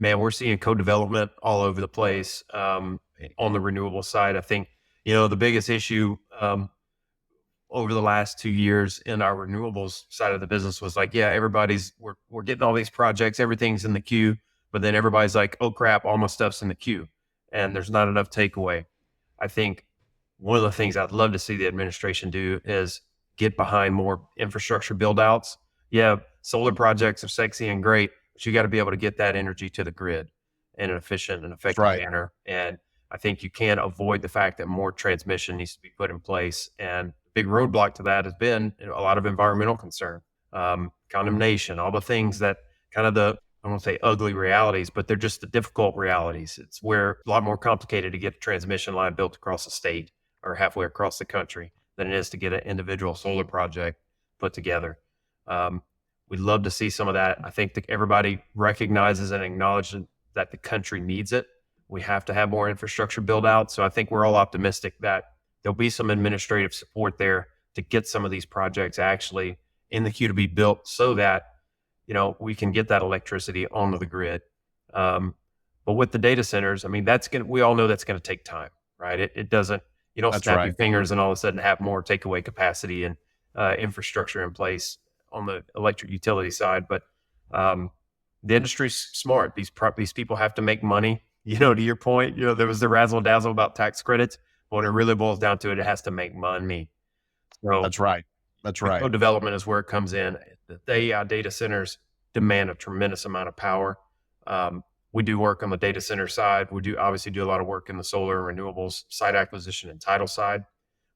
man, we're seeing co-development all over the place on the renewable side. I think, the biggest issue over the last 2 years in our renewables side of the business was like, yeah, we're getting all these projects, everything's in the queue, but then everybody's like, oh crap, all my stuff's in the queue, and there's not enough takeaway. I think one of the things I'd love to see the administration do is get behind more infrastructure build outs. Yeah, solar projects are sexy and great, but you got to be able to get that energy to the grid in an efficient and That's effective right. manner. And I think you can't avoid the fact that more transmission needs to be put in place. And the big roadblock to that has been a lot of environmental concern, condemnation, all the things that kind of I don't want to say ugly realities, but they're just the difficult realities. It's where a lot more complicated to get a transmission line built across the state or halfway across the country than it is to get an individual solar project put together. We'd love to see some of that. I think that everybody recognizes and acknowledges that the country needs it. We have to have more infrastructure build out. So I think we're all optimistic that there'll be some administrative support there to get some of these projects actually in the queue to be built so that, we can get that electricity onto the grid. But with the data centers, I mean, we all know that's going to take time, right? It doesn't, you don't That's snap your right. fingers and all of a sudden have more takeaway capacity and infrastructure in place on the electric utility side. But the industry's smart. These people have to make money. To your point, there was the razzle dazzle about tax credits. But when it really boils down to it, it has to make money. So That's right. That's the right. co-development is where it comes in. The AI data centers demand a tremendous amount of power. We do work on the data center side. We do obviously do a lot of work in the solar and renewables site acquisition and title side.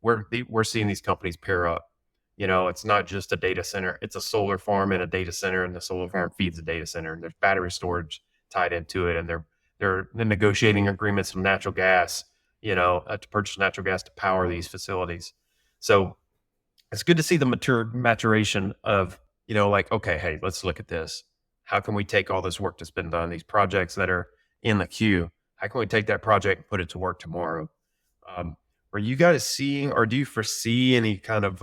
We're seeing these companies pair up. It's not just a data center; it's a solar farm and a data center, and the solar farm feeds the data center. And there's battery storage tied into it, and they're negotiating agreements with natural gas, to purchase natural gas to power these facilities. So it's good to see the maturation of, like, okay, hey, let's look at this. How can we take all this work that's been done, these projects that are in the queue? How can we take that project and put it to work tomorrow? Are you guys seeing, or do you foresee any kind of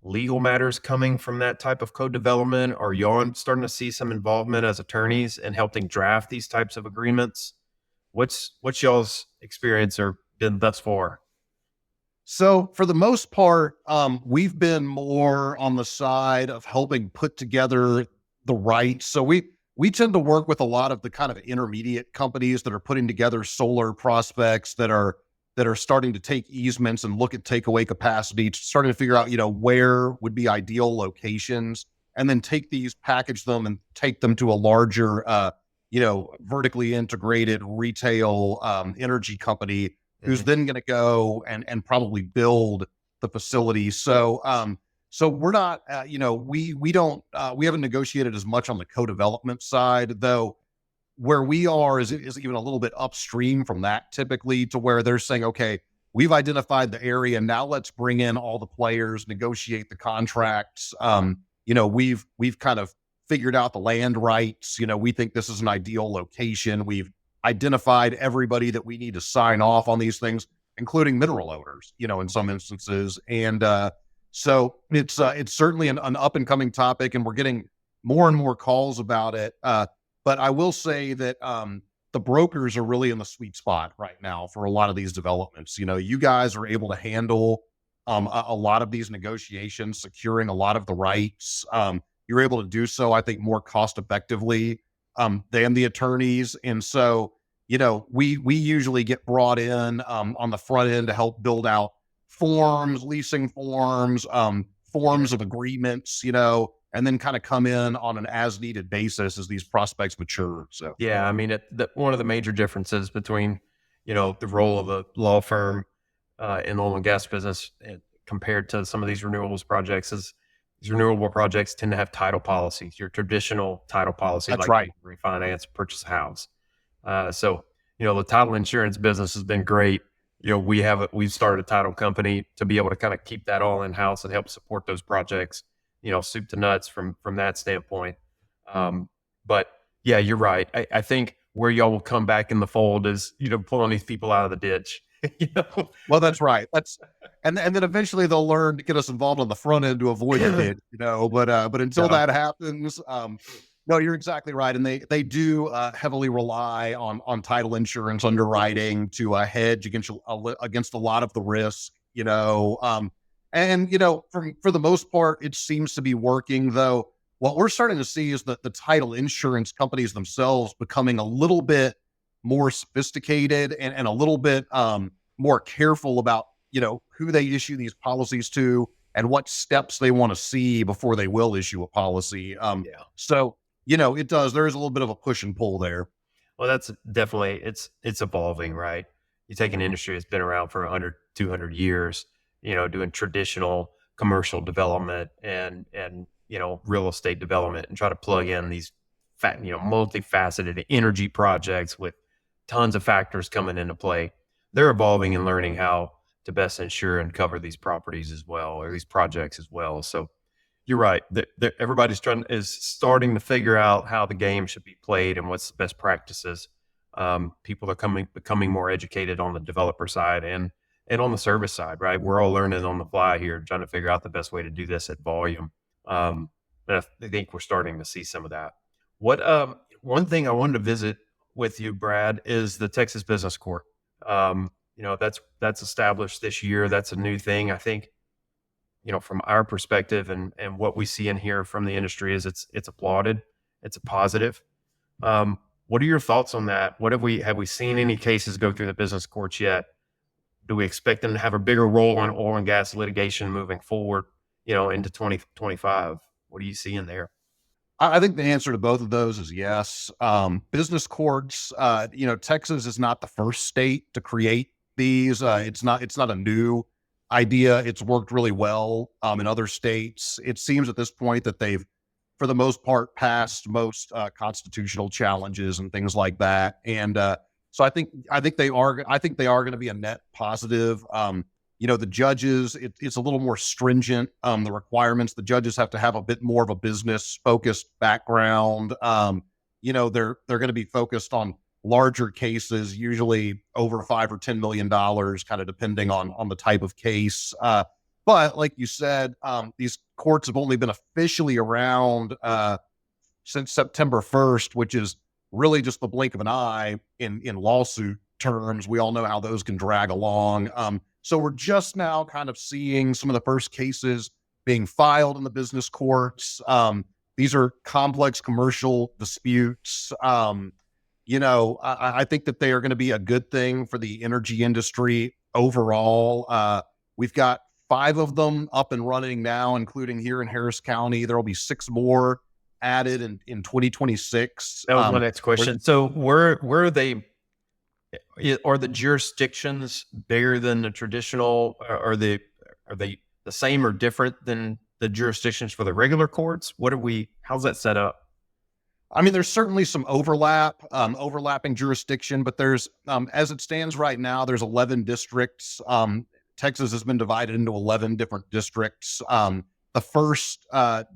legal matters coming from that type of code development? Are y'all starting to see some involvement as attorneys in helping draft these types of agreements? What's y'all's experience or been thus far? So for the most part, we've been more on the side of helping put together the rights. So we tend to work with a lot of the kind of intermediate companies that are putting together solar prospects that are starting to take easements and look at takeaway capacity, starting to figure out, where would be ideal locations, and then take these, package them and take them to a larger, vertically integrated retail energy company who's then going to go and probably build the facility. So we're not, we haven't negotiated as much on the co-development side, though. Where we are is even a little bit upstream from that, typically, to where they're saying, okay, we've identified the area. Now let's bring in all the players, negotiate the contracts. We've kind of figured out the land rights. We think this is an ideal location. We've identified everybody that we need to sign off on these things, including mineral owners, in some instances. And so it's certainly an up and coming topic, and we're getting more and more calls about it. But I will say that the brokers are really in the sweet spot right now for a lot of these developments. You guys are able to handle a lot of these negotiations, securing a lot of the rights. You're able to do so, I think, more cost effectively than the attorneys. And so, we usually get brought in on the front end to help build out forms, leasing forms, forms of agreements, and then kind of come in on an as needed basis as these prospects mature. So, Yeah, I mean, one of the major differences between, the role of a law firm in the oil and gas business compared to some of these renewables projects is these renewable projects tend to have title policies, your traditional title policy, that's like right. refinance, purchase a house. So, the title insurance business has been great. We've started a title company to be able to kind of keep that all in house and help support those projects, soup to nuts from that standpoint. But yeah, you're right. I think where y'all will come back in the fold is, pulling these people out of the ditch. Well, that's right. And then eventually they'll learn to get us involved on the front end to avoid the ditch, but until Yeah. that happens, No, you're exactly right, and they do heavily rely on title insurance underwriting to hedge against a lot of the risk. And for the most part, it seems to be working. Though what we're starting to see is that the title insurance companies themselves becoming a little bit more sophisticated and a little bit more careful about who they issue these policies to and what steps they want to see before they will issue a policy. Yeah. So it does. There is a little bit of a push and pull there. Well, that's definitely it's evolving, right? You take an industry that's been around for 100, 200 years, doing traditional commercial development and real estate development and try to plug in these multifaceted energy projects with tons of factors coming into play. They're evolving and learning how to best insure and cover these properties as well, or these projects as well. So you're right. Everybody's is starting to figure out how the game should be played and what's the best practices. People are becoming more educated on the developer side and on the service side. Right, we're all learning on the fly here, trying to figure out the best way to do this at volume. And I think we're starting to see some of that. What one thing I wanted to visit with you, Brad, is the Texas Business Court. That's established this year. That's a new thing. I think from our perspective and what we see and hear from the industry is it's applauded. It's a positive. What are your thoughts on that? What have we seen any cases go through the business courts yet? Do we expect them to have a bigger role in oil and gas litigation moving forward, into 2025? What do you see in there? I think the answer to both of those is yes. Business courts, Texas is not the first state to create these. It's not a new idea. It's worked really well in other states. It seems at this point that they've, for the most part, passed most constitutional challenges and things like that. And so I think they are going to be a net positive. The judges, it's a little more stringent. The requirements, the judges have to have a bit more of a business focused background. They're going to be focused on larger cases, usually over $5 or $10 million, kind of depending on the type of case. But like you said, these courts have only been officially around since September 1st, which is really just the blink of an eye in lawsuit terms. We all know how those can drag along. So we're just now kind of seeing some of the first cases being filed in the business courts. These are complex commercial disputes. I think that they are going to be a good thing for the energy industry overall. We've got 5 of them up and running now, including here in Harris County. There will be 6 more added in 2026. That was my next question. So where are they? Are the jurisdictions bigger than the traditional? Are they the same or different than the jurisdictions for the regular courts? How's that set up? I mean, there's certainly some overlapping jurisdiction, but there's, as it stands right now, there's 11 districts. Texas has been divided into 11 different districts. The first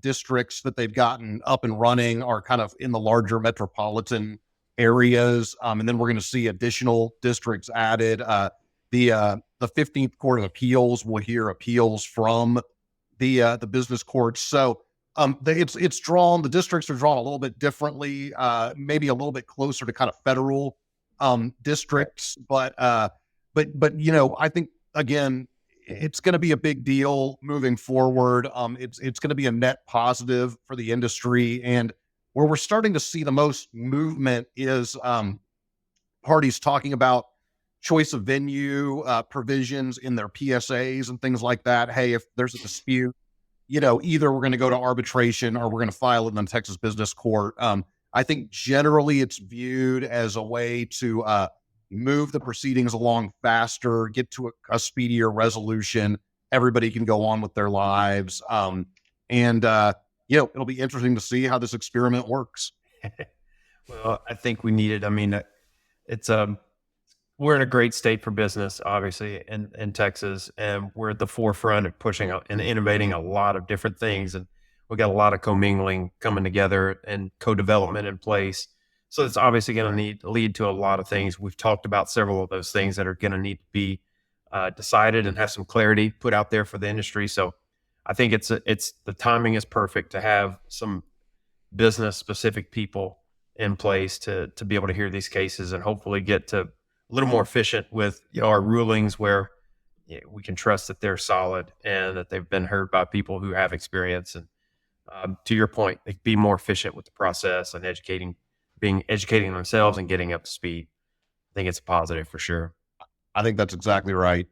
districts that they've gotten up and running are kind of in the larger metropolitan areas. And then we're going to see additional districts added. The 15th Court of Appeals will hear appeals from the business courts. So the districts are drawn a little bit differently, maybe a little bit closer to kind of federal districts. But I think again, it's going to be a big deal moving forward. It's going to be a net positive for the industry. And where we're starting to see the most movement is parties talking about choice of venue provisions in their PSAs and things like that. Hey, if there's a dispute, either we're going to go to arbitration or we're going to file it in the Texas Business Court. I think generally it's viewed as a way to move the proceedings along faster, get to a speedier resolution. Everybody can go on with their lives. It'll be interesting to see how this experiment works. Well, I think we need it. I mean, it's we're in a great state for business, obviously, in Texas, and we're at the forefront of pushing out and innovating a lot of different things. And we got a lot of commingling coming together and co-development in place. So it's obviously going to need to lead to a lot of things. We've talked about several of those things that are going to need to be decided and have some clarity put out there for the industry. So I think it's the timing is perfect to have some business specific people in place to be able to hear these cases and hopefully get to a little more efficient with our rulings where we can trust that they're solid and that they've been heard by people who have experience. And to your point, they can be more efficient with the process and educating themselves and getting up to speed. I think it's a positive for sure. I think that's exactly right.